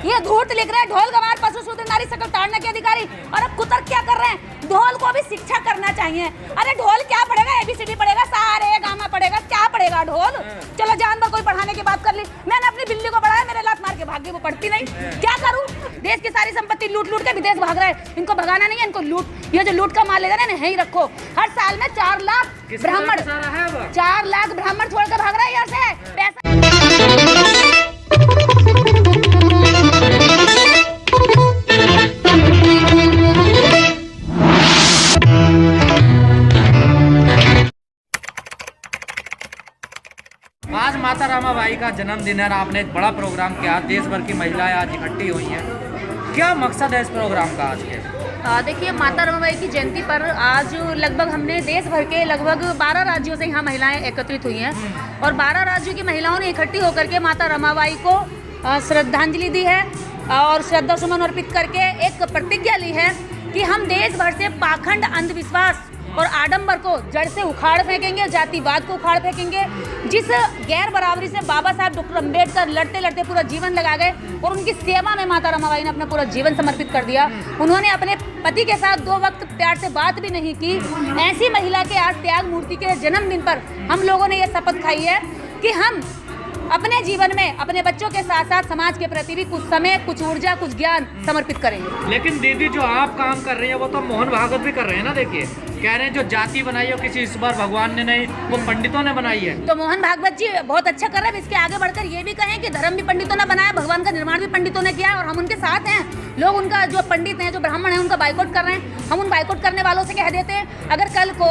ये धूर्त लिख रहे हैं ढोल गवार पशु शूद्र नारी सकल ताड़ना के अधिकारी, और अब कुतर क्या कर रहे हैं, ढोल को भी शिक्षा करना चाहिए। अरे ढोल क्या पढ़ेगा, ABCD पढ़ेगा, सारे गामा पढ़ेगा, क्या पढ़ेगा ढोल। चलो जानवर कोई पढ़ाने की बात कर ली, मैंने अपनी बिल्ली को पढ़ाया, मेरे लात मार के भाग गई, वो पढ़ती नहीं, क्या करूं। देश की सारी संपत्ति लूट लूट के विदेश भाग रहा है, इनको भगाना नहीं है, इनको लूट, ये जो लूट का माल ले रहे हैं यहीं रखो। हर साल में 4 लाख ब्राह्मण, 4 लाख ब्राह्मण छोड़ के भाग रहा है यहाँ से पैसा। आज माता रामाबाई का जन्मदिन है और आपने एक बड़ा प्रोग्राम किया, देश भर की महिलाएं आज इकट्ठी हुई हैं, क्या मकसद है इस प्रोग्राम का आज के? देखिए माता रमाबाई की जयंती पर आज लगभग हमने देश भर के लगभग 12 राज्यों से यहाँ महिलाएं एकत्रित हुई हैं और 12 राज्यों की महिलाओं ने इकट्ठी होकर के माता रमाबाई को श्रद्धांजलि दी है और श्रद्धा सुमन अर्पित करके एक प्रतिज्ञा ली है कि हम देश भर से पाखंड, अंधविश्वास और आडंबर को जड़ से उखाड़ फेंकेंगे, जातिवाद को उखाड़ फेंकेंगे। जिस गैर बराबरी से बाबा साहब डॉक्टर अम्बेडकर लड़ते लड़ते पूरा जीवन लगा गए और उनकी सेवा में माता रमाबाई ने अपना पूरा जीवन समर्पित कर दिया। उन्होंने अपने पति के साथ 2 वक्त प्यार से बात भी नहीं की। ऐसी महिला के आज त्याग मूर्ति के जन्मदिन पर हम लोगों ने ये शपथ खाई है कि हम अपने जीवन में अपने बच्चों के साथ साथ समाज के प्रति भी कुछ समय, कुछ ऊर्जा, कुछ ज्ञान समर्पित करेंगे। लेकिन दीदी जो आप काम कर रही है वो तो मोहन भागवत भी कर रहे हैं ना। देखिए कह रहे हैं जो जाति बनाई हो किसी इस बार भगवान ने नहीं, वो पंडितों ने बनाई है। तो मोहन भागवत जी बहुत अच्छा कर रहे हैं। इसके आगे बढ़कर ये भी कहें कि धर्म भी पंडितों ने बनाया, भगवान का निर्माण भी पंडितों ने किया और हम उनके साथ हैं। लोग उनका जो पंडित हैं, जो ब्राह्मण हैं, उनका बाइकआउट कर रहे हैं। हम उन बाइकआउट करने वालों से कह देते हैं अगर कल को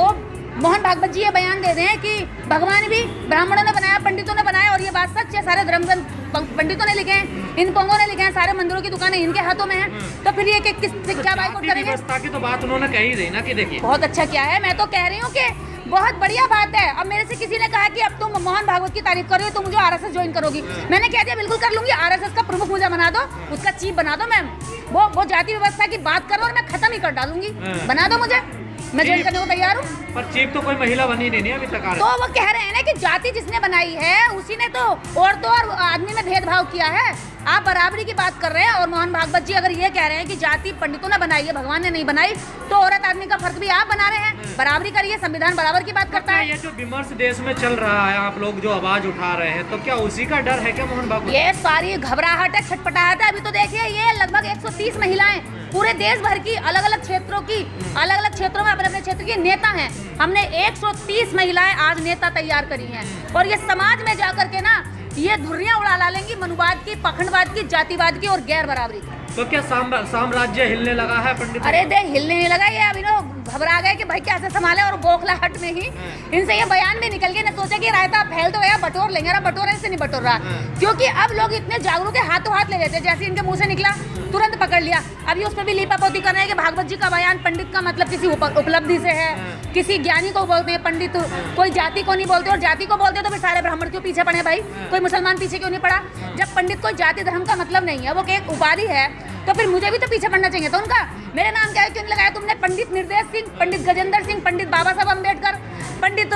मोहन भागवत जी ये बयान दे दें कि भगवान भी ब्राह्मणों ने बनाया, पंडितों ने बनाया और ये बात सच है, सारे धर्म ग्रंथ पंडितों ने लिखे हैं, इन पोंगों ने लिखे हैं, सारे मंदिरों की दुकानें इनके हाथों में हैं, तो फिर ये किस क्या बाइकआउट करेंगे? व्यवस्था की तो बात उन्होंने कही दी ना कि देखिए बहुत अच्छा क्या है। मैं तो कह रही हूँ कि बहुत बढ़िया बात है। अब मेरे से किसी ने कहा कि अब तुम मोहन भागवत की तारीफ करोगे तो मुझे RSS ज्वाइन करोगी। मैंने कह दिया बिल्कुल कर लूंगी। RSS का प्रमुख मुझे बना दो, उसका चीफ बना दो मैम। वो जाति व्यवस्था की बात करो और मैं खत्म ही कर डालूंगी। बना दो मुझे, मैं ज्वाइन करने को तैयार हूँ। पर चीफ तो कोई महिला बनी नहीं अभी तक। तो वो कह रहे हैं ना कि जाति जिसने बनाई है उसी ने तो औरतों और आदमी में भेदभाव किया है। आप बराबरी की बात कर रहे हैं और मोहन भागवत जी अगर ये कह रहे हैं कि जाति पंडितों ने बनाई है, भगवान ने नहीं बनाई, तो औरत आदमी का फर्क भी आप बना रहे हैं। बराबरी करिए, संविधान बराबर की बात करता है। ये जो विमर्श देश में चल रहा है, आप लोग जो आवाज उठा रहे हैं, तो क्या उसी का डर है क्या मोहन भागवत? ये सारी घबराहट है, छटपटाहट है। अभी तो देखिए ये लगभग 130 महिलाएं पूरे देश भर की अलग अलग क्षेत्रों में अपने अपने क्षेत्र की नेता हैं। हमने 130 महिलाएं आज नेता तैयार करी हैं और ये समाज में जाकर के ना ये धुर्रियां उड़ा डालेंगी मनुवाद की, पाखंडवाद की, जातिवाद की और गैर बराबरी की। तो क्या साम्राज्य हिलने लगा है पंडित? अरे देख हिलने नहीं लगा, ये अभी लोग घबरा गए कि भाई कैसे संभाले और बौखलाहट में ही इनसे ये बयान भी निकल गया। ना सोचा कि रायता फैल तो गया, बटोर लेंगे, बटोरने से नहीं बटोर रहा, क्योंकि अब लोग इतने जागरूक है, हाथों हाथ ले लेते, जैसे इनके मुंह से निकला तुरंत पकड़ लिया। अभी उस पर भी लीपापोती कर रहे हैं कि भागवत जी का बयान पंडित का मतलब किसी उपलब्धि से है, किसी ज्ञानी को बोलते हैं पंडित, कोई जाति को नहीं बोलते, और जाति को बोलते तो फिर सारे ब्राह्मण क्यों पीछे पड़े भाई, कोई मुसलमान पीछे क्यों नहीं पड़ा? जब पंडित कोई जाति धर्म का मतलब नहीं है, वो एक उपाधि है, तो फिर मुझे भी तो पीछे पड़ना चाहिए था उनका। मेरे नाम क्या है क्यों नहीं लगाया तुमने? पंडित निर्देश सिंह, पंडित गजेंद्र सिंह, पंडित बाबा साहब अम्बेडकर, पंडित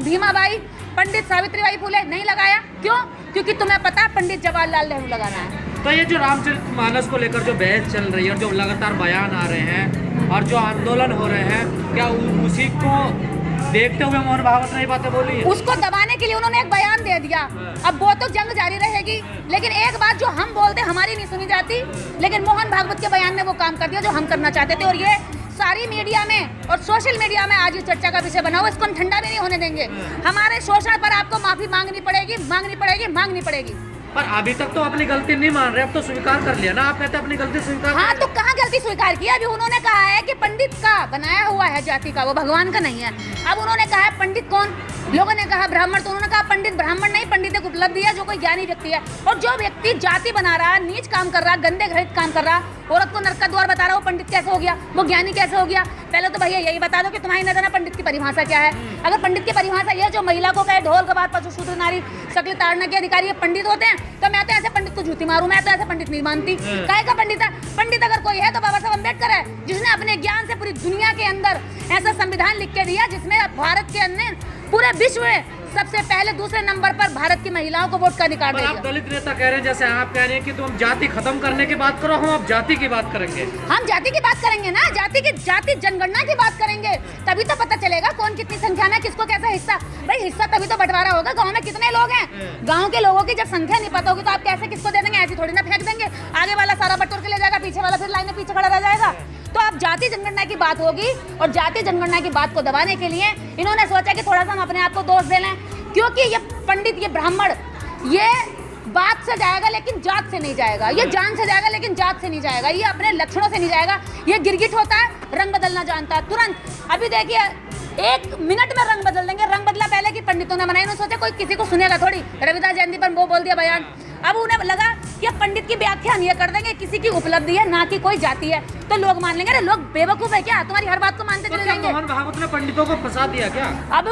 भीमाबाई, पंडित सावित्रीबाई फुले नहीं लगाया। क्यों? क्योंकि तुम्हें पता है पंडित जवाहरलाल नेहरू लगाना है। तो ये जो रामचरितमानस को लेकर जो बहस चल रही है और जो लगातार बयान आ रहे हैं और जो आंदोलन हो रहे हैं, क्या उसी को देखते हुए मोहन भागवत ने ये बातें बोली है? उसको दबाने के लिए उन्होंने एक बयान दे दिया। अब वो तो जंग जारी रहेगी, लेकिन एक बात जो हम बोलते हमारी नहीं सुनी जाती, लेकिन मोहन भागवत के बयान ने वो काम कर दिया जो हम करना चाहते थे। और ये सारी मीडिया में और सोशल मीडिया में आज ये चर्चा का विषय बना हुआ, इसको हम ठंडा भी नहीं होने देंगे। हमारे शोषण पर आपको माफी मांगनी पड़ेगी, मांगनी पड़ेगी, मांगनी पड़ेगी। पर अभी तक तो अपनी गलती नहीं मान रहे, अब तो स्वीकार कर लिया ना। आप कहते हैं अपनी गलती स्वीकार। हाँ तो कहाँ गलती स्वीकार की? अभी उन्होंने कहा है कि पंडित का बनाया हुआ है जाति का, वो भगवान का नहीं है। अब उन्होंने कहा है पंडित कौन? लोगों ने कहा ब्राह्मण, तो उन्होंने कहा पंडित ब्राह्मण नहीं, पंडित एक उपलब्धि है, जो कोई ज्ञानी व्यक्ति है। और जो व्यक्ति जाति बना रहा, नीच काम कर रहा, गंदे घृणित काम कर रहा, औरत को नरक का द्वार बता रहा, वो पंडित कैसे हो गया? वो ज्ञानी कैसे हो गया? पहले तो भैया यही बता दो कि तुम्हारी नजर में पंडित की परिभाषा क्या है। अगर पंडित की परिभाषा ये जो महिला को कहे ढोल गवार पशु शूद्र नारी सकल ताड़ना के अधिकारी ये पंडित होते हैं, तो मैं तो ऐसे पंडित को जूती मारूं। मैं तो ऐसे पंडित नहीं मानती। काहे का पंडित है? पंडित अगर कोई है तो बाबा साहब अम्बेडकर है, जिसने अपने ज्ञान से पूरी दुनिया के अंदर ऐसा संविधान लिख के दिया जिसमें भारत के अंदर पूरे विश्व में सबसे पहले दूसरे नंबर पर भारत की महिलाओं को वोट का अधिकार पर आप देगा। दलित नेता कह रहे हैं, जैसे आप कह रहे हैं कि तुम जाति खत्म करने की बात करो, हम अब जाति की बात करेंगे। हम जाति की बात करेंगे ना, जाति जनगणना की बात करेंगे, तभी तो पता चलेगा कौन कितनी संख्या में, किसको कैसा हिस्सा। भाई हिस्सा तभी तो बंटवारा होगा, गांव में कितने लोग हैं, गांव के लोगों की जब संख्या नहीं पता होगी तो आप कैसे किसको दे देंगे? ऐसी थोड़ी ना फेंक देंगे, आगे वाला सारा बटोर के ले जाएगा, पीछे वाला फिर लाइन में पीछे खड़ा रह जाएगा। तो अब जाति जनगणना की बात होगी, और जाति जनगणना की बात को दबाने के लिए इन्होंने सोचा कि थोड़ा सा हम अपने आप को दोष दे लें, क्योंकि ये पंडित, ये ब्राह्मण, ये बात से जाएगा लेकिन जात से नहीं जाएगा, ये जान से जाएगा लेकिन जात से नहीं जाएगा, ये अपने लक्षणों से नहीं जाएगा। ये गिरगिट होता है, रंग बदलना जानता है तुरंत। अभी देखिए 1 मिनट में रंग बदल देंगे। रंग बदला पहले की पंडितों ने बनाई, उन्होंने सोचा कोई किसी को सुनेगा थोड़ी, रविदास जयंती पर वो बोल दिया बयान। अब उन्हें लगा कि पंडित की व्याख्या हम ये कर देंगे, किसी की उपलब्धि है ना कि कोई जाति है, तो लोग मान लेंगे। अरे लोग बेवकूफ है क्या, तुम्हारी हर बात को मानते चले जाएंगे। मोहन भागवत ने पंडितों को फंसा दिया क्या? अब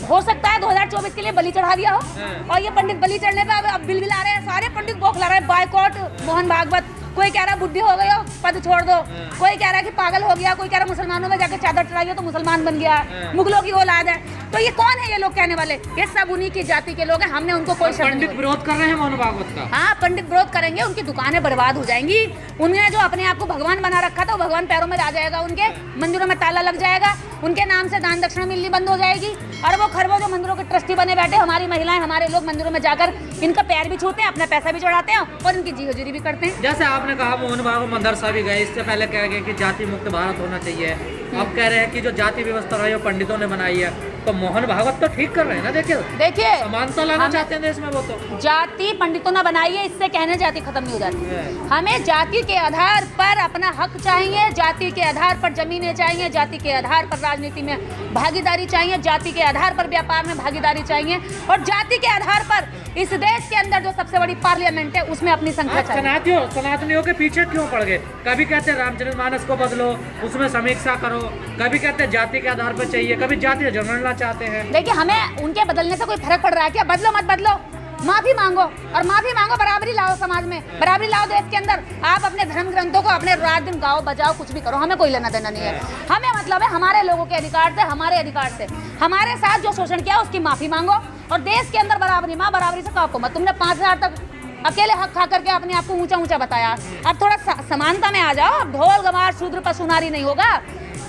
हो सकता है 2024 के लिए बलि चढ़ा दिया हो, और ये पंडित बलि चढ़ने पे अब बिल बिला रहे हैं, सारे पंडित बौखला रहे हैं, बायकॉट मोहन भागवत। कोई कह रहा है बुद्धि हो गई हो, पद छोड़ दो, कोई कह रहा है कि पागल हो गया, कोई कह रहा है मुसलमानों में जाकर चादर चढ़ाई हो तो मुसलमान बन गया, मुगलों की औलाद है। तो ये कौन है ये लोग कहने वाले? ये सब उन्हीं की जाति के लोग हैं, हमने उनको कोई शब्द पंडित विरोध कर रहे हैं मोहन भागवत का। हाँ, पंडित विरोध करेंगे, उनकी दुकानें बर्बाद हो जाएंगी। उन्होंने जो अपने आप को भगवान बना रखा था वो भगवान पैरों में आ जाएगा, उनके मंदिरों में ताला लग जाएगा, उनके नाम से दान दक्षिणा मिलनी बंद हो जाएगी। अरबों खरबों जो मंदिरों के ट्रस्टी बने बैठे, हमारी महिलाएं, हमारे लोग मंदिरों में जाकर इनका पैर भी छूते हैं, अपना पैसा भी चढ़ाते हैं और इनकी जी हजूरी भी करते हैं। जैसे आपने कहा मोहन भागवत मदरसा भी गए, इससे पहले कह गए कि जाति मुक्त भारत होना चाहिए, अब कह रहे हैं कि जो जाति व्यवस्था रही है वो पंडितों ने बनाई है, तो मोहन भागवत तो ठीक कर रहे हैं ना। देखिए समानता लाना चाहते हैं देश में, वो तो जाति पंडितों ने बनाई है, इससे कहने जाति खत्म नहीं हो जाती। हमें जाति के आधार पर अपना हक चाहिए, जाति के आधार पर जमीनें चाहिए, जाति के आधार पर राजनीति में भागीदारी चाहिए, जाति के आधार पर व्यापार में भागीदारी चाहिए, और जाति के आधार पर इस देश के अंदर जो सबसे बड़ी पार्लियामेंट है उसमें अपनी संख्या चाहिए। सनातनियों के पीछे क्यों पड़ गए? कभी कहते हैं रामचरितमानस को बदलो, उसमें समीक्षा करो, कभी कहते हैं जाति के आधार पर चाहिए, कभी जाति जनगणना चाहते हैं। देखिए हमें उनके बदलने से कोई फर्क पड़ रहा है क्या? बदलो मत बदलो, माफी मांगो, और माफी मांगो, बराबरी लाओ समाज में, बराबरी लाओ देश के अंदर। आप अपने धर्म ग्रंथों को अपने रात दिन गाओ बजाओ, कुछ भी करो, हमें कोई लेना देना नहीं है। हमें मतलब है हमारे लोगों के अधिकार से, हमारे अधिकार से, हमारे साथ जो शोषण किया उसकी माफी मांगो, और देश के अंदर बराबरी माँ बराबरी से कहो मत। तुमने 5000 तक अकेले हक खा करके अपने आप को ऊंचा ऊंचा बताया, अब थोड़ा समानता में आ जाओ। अब ढोल गवार शूद्र पशुनारी नहीं होगा,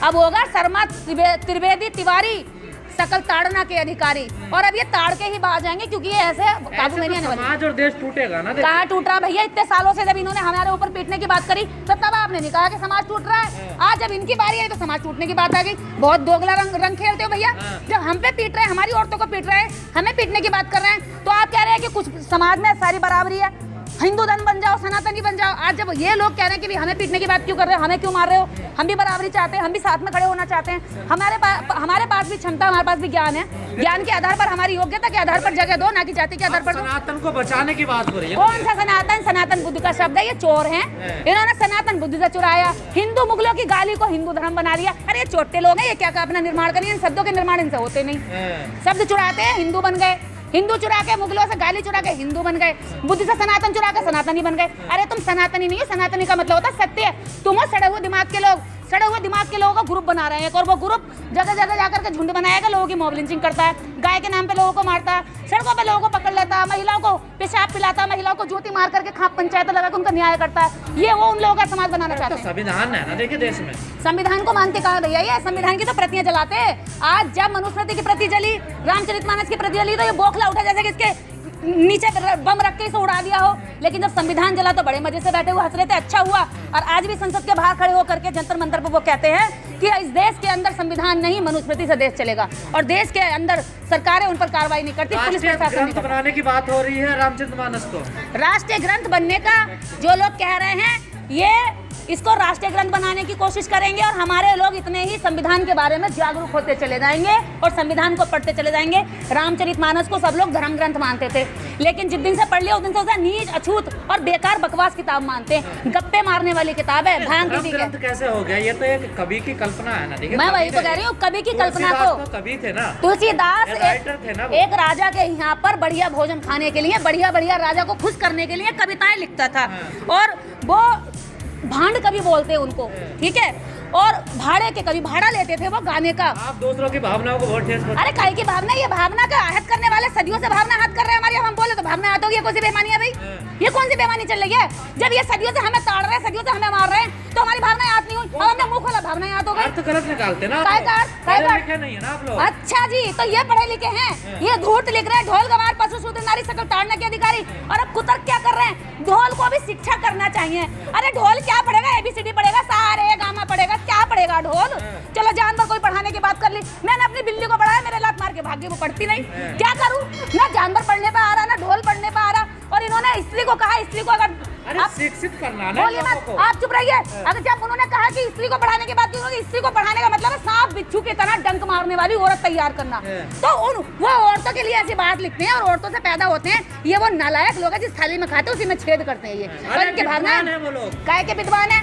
अब होगा शर्मा त्रिवेदी तिवारी सकल ताड़ना के अधिकारी, और अब ये ताड़ के ही बाहर जाएंगे, क्योंकि ये ऐसे काबू में नहीं आने वाले। समाज और देश टूटेगा ना। कहाँ टूट रहा भैया? इतने सालों से जब इन्होंने हमारे ऊपर पीटने की बात करी तो तब आपने नहीं कहा कि समाज टूट रहा है। आज जब इनकी बारी आई तो समाज टूटने की बात आ गई। बहुत दोगला रंग खेलते हो भैया। जब हम पे पीट रहे हैं, हमारी औरतों को पीट रहे हैं, हमें पीटने की बात कर रहे हैं, तो आप कह रहे हैं कि कुछ समाज में सारी बराबरी है, हिंदू धन बन जाओ, सनातनी बन जाओ। आज जब ये लोग कह रहे हैं कि भी हमें पीटने की बात क्यों कर रहे हो, हमें क्यों मार रहे हो, हम भी बराबरी चाहते हैं, हम भी साथ में खड़े होना चाहते हैं। हमारे पास भी क्षमता, हमारे पास भी ज्ञान है, ज्ञान के आधार पर, हमारी योग्यता के आधार पर जगह दो, ना कि जाति के आधार पर। सनातन को बचाने की बात हो रही है। कौन सा सनातन? सनातन बुद्ध का शब्द है, ये चोर हैं, इन्होंने सनातन बुद्ध से चुराया, हिंदू मुगलों की गाली को हिंदू धर्म बना लिया। अरे ये चोटे लोग हैं, ये क्या अपना निर्माण करिए, इन शब्दों के निर्माण इनसे होते नहीं। शब्द चुराते हैं, हिंदू बन गए, हिंदू चुरा के मुगलों से गाली चुरा के हिंदू बन गए, बुद्ध से सनातन चुरा के सनातनी बन गए। अरे तुम सनातनी नहीं हो, सनातनी का मतलब होता है सत्य। तुम हो सड़े हुए दिमाग के लोग, सड़े हुए दिमाग के लोगों का ग्रुप बना रहे हैं, और वो ग्रुप जगह जगह जाकर के झुंड बनाएगा, लोगों की मॉब लिंचिंग करता है, गाय के नाम पे लोगों को मारता है, सड़कों पे लोगों को पकड़ लेता है, महिलाओं को पेशाब पिलाता, महिलाओं को जूती मार करके खाप पंचायत लगा के उनका न्याय करता है। ये वो उन लोगों का समाज बनाना चाहते हैं। संविधान है ना, देखिए देश में संविधान को मानते कहा भैया? ये संविधान की तो प्रतियां जलाते हैं। आज जब मनुस्मृति की प्रति जली, रामचरितमानस की प्रति जली, तो ये बौखला उठा जैसे कि इसके नीचे बम रख के इसे उड़ा दिया हो। लेकिन जब संविधान जला तो बड़े मजे से बैठे हुए हंस रहे थे, अच्छा हुआ। और आज भी संसद के बाहर खड़े होकर के जंतर मंतर पर वो कहते हैं कि इस देश के अंदर संविधान नहीं, मनुस्मृति से देश चलेगा, और देश के अंदर सरकारें उन पर कार्रवाई नहीं करती, पुलिस प्रशासन नहीं। बनाने की बात हो रही है रामचरितमानस को राष्ट्रीय ग्रंथ बनने का जो लोग कह रहे हैं, ये इसको राष्ट्रीय ग्रंथ बनाने की कोशिश करेंगे, और हमारे लोग इतने ही संविधान के बारे में जागरूक होते चले जाएंगे और संविधान को पढ़ते चले जाएंगे। रामचरितमानस को सब लोग धर्म ग्रंथ मानते थे, लेकिन जिस दिन से पढ़ लिया उस दिन से उसे नीच, अछूत और बेकार बकवास किताब मानते हैं। गप्पे मारने वाली किताब है, भांग पीती है। कैसे हो गया? ये तो एक कवि की कल्पना है ना। देखिए मैं वही तो कह रही हूँ, कवि की कल्पना को। कवि थे ना तुलसीदास राइटर थे ना। एक राजा के यहाँ पर बढ़िया भोजन खाने के लिए, बढ़िया बढ़िया राजा को खुश करने के लिए कविताएं लिखता था, और वो भांड कवि बोलते हैं उनको, ठीक है। और भाड़े के, कभी भाड़ा लेते थे वो गाने का। आप दूसरों की भावनाओं को बहुत ठेस पहुंचाते अरे काहे की भावना, ये भावना का आहत करने वाले सदियों से भावना आहत कर रहे हैं हमारी। हम बोले तो भावना आहत होगी, ये कौन सी बेईमानी है भाई? ये कौन सी बेईमानी चल रही है? जब ये सदियों से हमें ताड़ रहे हैं, सदियों से हमें मार रहे हैं, तो हमारी भावना याद नहीं हुई और हमने मुंह खोला भावना याद हो गई। अर्थ गलत निकालते ना, लिखे नहीं है ना आप लोग। अच्छा जी, तो ये पढ़े लिखे हैं, ये धूर्त लिख रहे हैं, ढोल गवार पशु शूद्र नारी सकल ताड़ने के अधिकारी। और अब कुतर्क क्या कर रहे हैं? ढोल को भी शिक्षा करना चाहिए। अरे ढोल क्या पढ़ेगा? ABCD पढ़ेगा, सारे गामा पढ़ेगा, क्या पढ़ेगा ढोल? चलो जानवर कोई पढ़ाने की बात कर ली, मैंने अपनी बिल्ली को पढ़ाया, मेरे लात मार के भागी, वो पढ़ती नहीं। क्या करूं? ना जानवर पढ़ने पे आ रहा, ना ढोल पढ़ने पे आ रहा। और इन्होंने स्त्री को कहा, स्त्री को अगर शिक्षित करना ना, बोलिए मत, आप चुप रहिए। अगर जब उन्होंने कहा कि स्त्री को पढ़ाने की बात की, उन्होंने स्त्री को पढ़ाने का मतलब है सांप बिच्छू की तरह डंक मारने वाली औरत तैयार करना। तो वो औरतों के लिए ऐसी बात लिखते हैं और औरतों से पैदा होते हैं। ये वो नालायक लोग हैं जिस थाली में खाते हैं उसी में छेद करते हैं। ये और इनके भावना है, काहे के विद्वान है,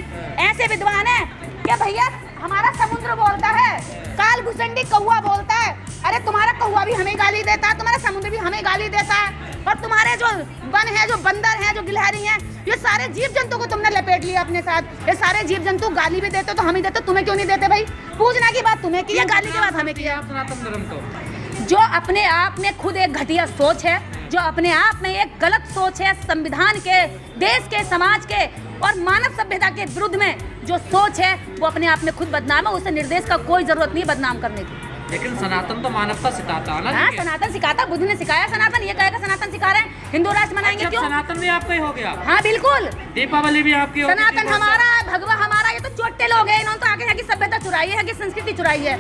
ऐसे विद्वान है क्या भैया? हमारा समुद्र बोलता है, काल भुसंडी कौवा बोलता है। अरे तुम्हारा कौवा भी हमें गाली देता है, तुम्हारा समुद्र भी हमें गाली देता है। और तुम्हारे जो वन है, जो बंदर है, जो गिलहरी हैं, ये सारे जीव जंतु को तुमने लपेट लिया अपने साथ। ये सारे जीव जंतु गाली भी देते तो हमें देते, तुम्हें क्यों नहीं देते भाई? पूछना की बात तुम्हें की है, गाली की बात हमें की है। सनातन धर्म को जो अपने आप में खुद एक घटिया सोच है, जो अपने आप में एक गलत सोच है, संविधान के, देश के, समाज के और मानव सभ्यता के विरुद्ध में जो सोच है, वो अपने आप में खुद बदनाम है। उसे निर्देश का कोई जरूरत नहीं बदनाम करने की। लेकिन सनातन तो मानवता सिखाता है ना। हाँ, सनातन सिखाता, बुद्ध ने सिखाया सनातन। ये कहेगा सनातन सिखा रहे हैं, हिंदू राष्ट्र मनाएंगे क्यों? सनातन भी आपका ही हो गया। हाँ बिल्कुल, दीपावली भी आपकी होगी। सनातन हमारा है, भगवा हमारा। ये तो चोटे लोग हैं, इन्होंने तो आगे यहाँ की सभ्यता चुराई है, की संस्कृति चुराई है।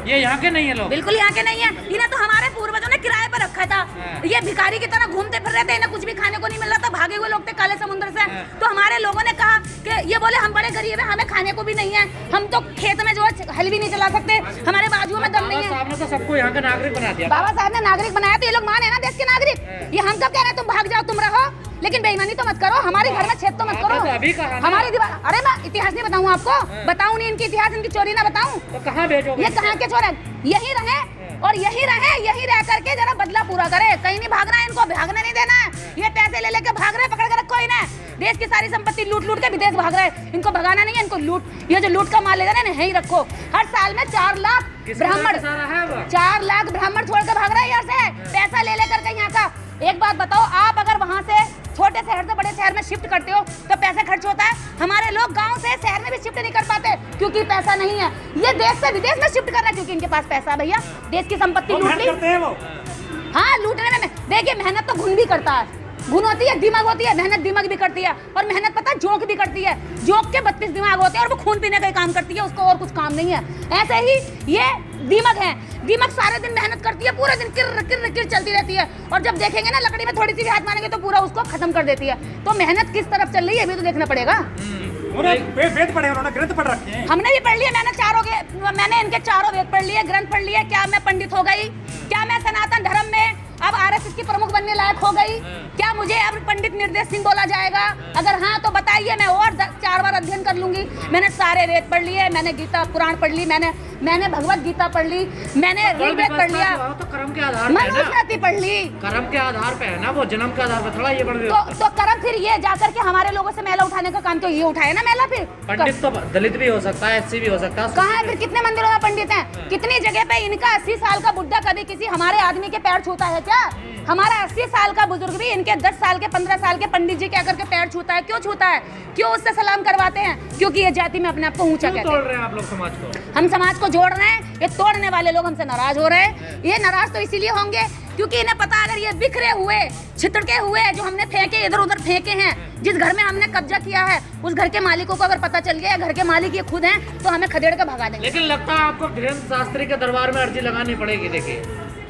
ये यहाँ के नहीं है लोग, बिल्कुल यहाँ के नहीं है। इन्हें तो हमारे पूर्वजों ने किराए पर रखा था। ये भिखारी की तरह घूमते फिर रहे थे, इन्हें कुछ भी खाने को नहीं मिल रहा था, भागे हुए लोग थे काले समुद्र से। तो हमारे लोगों ने कहा कि ये बोले हम बड़े गरीब हैं, हमें खाने को भी नहीं है, हम तो खेत में जो है हल भी नहीं चला सकते, हमारे बाजुओं में दम नहीं है। बाबा साहब ने तो सबको यहाँ का नागरिक बना दिया। बाबा साहब ने नागरिक बनाया तो ये लोग मान है ना देश के नागरिक। ये हम कब कह रहे हैं तुम भाग जाओ, तुम रहो, लेकिन बेईमानी तो मत करो, हमारे घर में छेद तो मत करो। अभी कहा हमारी दीवार, अरे मैं इतिहास नहीं बताऊँ आपको, बताऊँ नहीं इनकी इतिहास, इनकी चोरी ना बताऊँ तो कहाँ भेजोगे? ये कहाँ के चोर है? यही रहे और यही रहे, यही रह करके जरा बदला पूरा करे। कहीं नहीं भागना है इनको, भागने नहीं देना है। ये पैसे ले लेके भाग रहे, पकड़ के रखो इन्हें। देश की सारी संपत्ति लूट लूट के विदेश भाग रहे हैं, इनको भगाना नहीं है, इनको लूट, ये जो लूट का माल ले जाना है यही रखो। हर साल में 4 लाख ब्राह्मण, 4 लाख ब्राह्मण छोड़ के भाग रहे हैं यहाँ से, पैसा ले लेकर के यहाँ का। एक बात बताओ, आप अगर वहाँ से छोटे शहर से बड़े शहर में शिफ्ट करते हो तो पैसे खर्च होता है। हमारे लोग गांव से शहर में भी शिफ्ट नहीं कर पाते क्योंकि पैसा नहीं है। ये देश से विदेश में शिफ्ट कर रहे हैं क्योंकि इनके पास पैसा। भैया देश की संपत्ति लूट ली। हाँ, लूटने में देखिए, मेहनत तो घुन भी करता है, घुन होती है, दिमाग होती है, मेहनत दिमाग भी करती है। और मेहनत पता है जोक भी करती है, जोक के 32 दिमाग होते हैं और वो खून पीने का ही काम करती है, उसको और कुछ काम नहीं है। ऐसे ही ये दिमाग है, दिमाग सारे दिन मेहनत करती है, पूरे दिन किर किर किर चलती रहती है। और जब देखेंगे ना लकड़ी में थोड़ी सी भी हाथ मारेंगे तो पूरा उसको खत्म कर देती है। तो मेहनत किस तरफ चल रही है ये भी तो देखना पड़ेगा। वेद पढ़े, उन्होंने ग्रंथ पढ़ रखे हैं। हमने भी पढ़ लिए, मैंने इनके चारों वेद पढ़ लिए, ग्रंथ पढ़ लिए। क्या मैं पंडित हो गई? क्या मैं सनातन धर्म में अब RSS की प्रमुख बनने लायक हो गई? क्या मुझे अब पंडित निर्देश सिंह बोला जाएगा? अगर हाँ तो बताइए, मैं और 4 बार अध्ययन कर लूंगी। मैंने सारे वेद पढ़ लिए, मैंने गीता पुराण पढ़ ली, मैंने भगवत गीता पढ़ ली, मैंने ऋग्वेद पढ़ लिया, तो कर्म के आधार मनुस्मृति पढ़ ली। कर्म के आधार पे है ना, वो जन्म के आधार पर थोड़ा ये बढ़ तो कर्म फिर ये जाकर के हमारे लोगों से मैला उठाने का काम तो ये उठाए ना मैला। फिर पंडित तो दलित भी हो सकता है, SC भी हो सकता है। कहाँ है फिर? कितने मंदिरों में पंडित हैं? कितनी जगह पे इनका 80 साल का बुढ़ा कभी किसी हमारे आदमी के पैर छूता है क्या? हमारा 80 साल का बुजुर्ग भी इनके 10 साल के 15 साल के पंडित जी के आकर के पैर छूता है। क्यों छूता है? क्यों उससे सलाम करवाते हैं? क्योंकि ये जाति में अपने आप को ऊंचा कहते हैं। तोड़ रहे हैं आप लोग समाज को। हम समाज को जोड़ रहे हैं, ये तोड़ने वाले लोग हमसे नाराज हो रहे हैं। ये नाराज तो इसीलिए होंगे क्योंकि इन्हें पता अगर ये बिखरे हुए, छितड़के हुए जो हमने फेंके, इधर उधर फेंके हैं, जिस घर में हमने कब्जा किया है, उस घर के मालिकों को अगर पता चल गया घर के मालिक ये खुद हैं तो हमें खदेड़ के भगा देंगे। लेकिन लगता है आपको धीरेन्द्र शास्त्री के दरबार में अर्जी लगानी पड़ेगी। देखिए,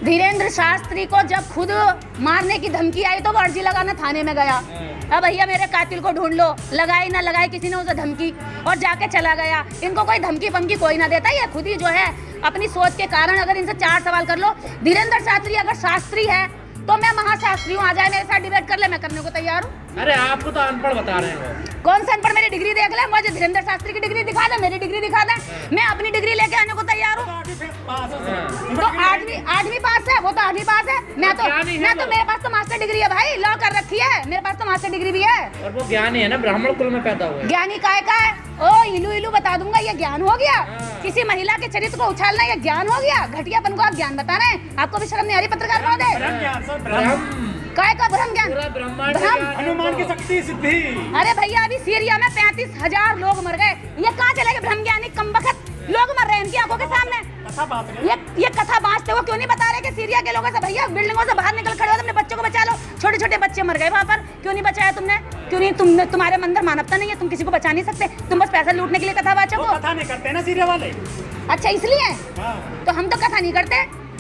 धीरेन्द्र शास्त्री को जब खुद मारने की धमकी आई तो वो अर्जी लगाना थाने में गया। अब भैया मेरे कातिल को ढूंढ लो, लगाई ना लगाई किसी ने उसे धमकी, और जाके चला गया। इनको कोई धमकी फमकी कोई ना देता, ये खुद ही जो है अपनी सोच के कारण। अगर इनसे 4 सवाल कर लो, धीरेन्द्र शास्त्री अगर शास्त्री है तो मैं महाशास्त्री हूँ, आ जाए मेरे साथ डिबेट कर ले, मैं करने को तैयार हूँ। अरे आपको तो अनपढ़ बता रहे हैं। कौन सा अनपढ़? मेरी डिग्री देख ले, मुझे धीरेन्द्र शास्त्री की डिग्री दिखा दे, मेरी डिग्री दिखा दे, मैं अपनी डिग्री लेके आने को तैयार हूँ। तो 8वीं पास है, वो तो 8वीं पास है। मैं तो मेरे पास तो मास्टर डिग्री है भाई, लॉ कर रखी है, मेरे पास तो मास्टर डिग्री भी है। और वो ज्ञानी है ना, ब्राह्मण कुल में पैदा हुआ है। ज्ञानी काय का है? ओ इलू इलू बता दूंगा, ये ज्ञान हो गया? किसी महिला के चरित्र को उछालना ये ज्ञान हो गया? घटियापन को आप ज्ञान बता रहे हैं? आपको भी शर्म नहीं आ रही पत्रकार महोदय? काय का ब्रह्म ज्ञान? हनुमान की शक्ति सिद्धि। अरे भैया अभी सीरिया में 35,000 लोग मर गए, ये कहाँ चले गए ब्रह्म ज्ञानी? कमबख्त लोग मर रहे हैं इनकी आंखों के सामने। ये कथा बांचते हुए क्यों नहीं बता रहे कि सीरिया के लोगों से भैया बिल्डिंगों से बाहर निकल खड़े हो, अपने बच्चों को बचा लो, छोटे छोटे बच्चे मर गए वहाँ पर, क्यों नहीं बचाया तुमने? क्यों नहीं? तुम्हारे अंदर मानवता नहीं है, तुम किसी को बचा नहीं सकते, तुम बस पैसा लूटने के लिए कथा बाचो। कथा नहीं करते ना सीरिया वाले। अच्छा इसलिए तो हम तो कथा नहीं करते,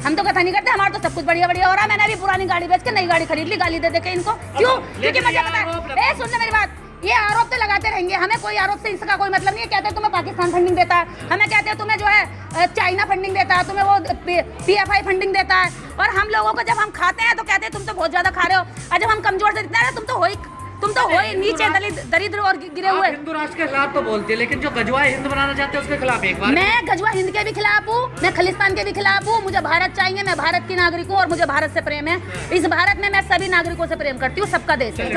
हम तो कथा नहीं करते, हमारा तो सब कुछ बढ़िया बढ़िया हो रहा है। मैंने अभी पुरानी गाड़ी बेच के नई गाड़ी खरीद ली, गाली दे दे के इनको। क्यों? क्योंकि मुझे पता है, सुन ले मेरी बात, ये आरोप तो लगाते रहेंगे, हमें कोई आरोप से इसका कोई मतलब नहीं है। कहते हैं तुम्हें पाकिस्तान फंडिंग देता है, हमें कहते हैं तुम्हें जो है चाइना फंडिंग देता है, तुम्हें वो PFI फंडिंग देता है, और हम लोगों को जब हम खाते हैं तो कहते हैं तुम तो बहुत ज्यादा खा रहे हो, और जब हम कमजोर से दिखते हैं तुम तो हो ही नीचे दरिद्र और गिरे हुए। हिंदू राष्ट्र के खिलाफ तो बोलती है, लेकिन जो गजवा हिंद बनाना चाहते हैं उसके खिलाफ एक बार। मैं गजवा हिंद के भी खिलाफ हूँ, मैं खालिस्तान के भी खिलाफ हूँ, मुझे भारत चाहिए, मैं भारत की नागरिक हूँ और मुझे भारत से प्रेम है। इस भारत में मैं सभी नागरिकों से प्रेम करती हूँ, सबका देश है।